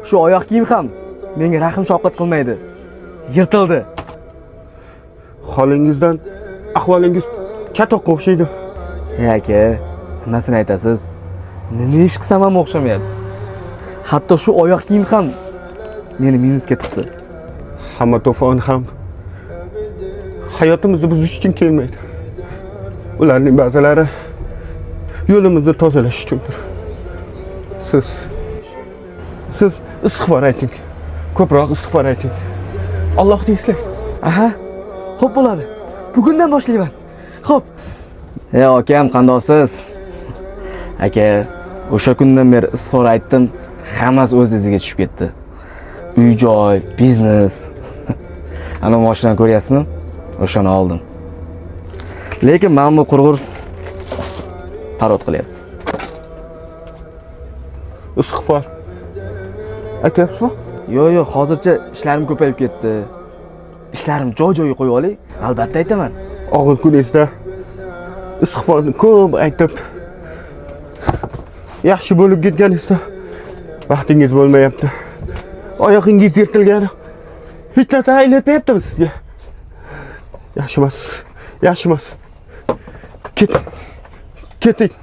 shu oyoq kiyim ham menga rahm shafqat qilmaydi. Yirtildi. Holingizdan ahvolingiz katoqqa o'xshaydi. Aka, nimasini aytasiz? Nima ish qilsam ham o'xshamayapti. Hatto shu oyoq kiyim ham meni minusga tiqdi. Hamma to'fon ham hayotimizni buzish uchun kelmaydi. Ularning ba'zilari yo'limizni tozalash uchundir. Siz istig'for ayting. Ko'proq istig'for ayting. Allohni eslang. Aha. Xo'p bo'ladi. Bugundan boshlayman. Xo'p. Akam, qandoqsiz? Aka, o'sha kundan beri istig'for aytdim, hammasi o'z iziga tushib ketdi. Uy-joy, biznes. Ana mashinani ko'ryapsizmi? O'shani oldim. Lekin men bu qurg'ur parod qilyapti. Istig'for aytyapsizmi? Yo'q, hozircha ishlarim ko'payib ketdi. Ishlarim joy-joyiga qo'yib olay. Albatta aytaman. Og'ir kuningizda istig'forni ko'p aytib yaxshi bo'lib ketganingizda vaqtingiz bo'lmayapti. Oyog'ingiz yirtilgani hech narsa aytmayaptimi sizga? Yaxshi emas. Keting.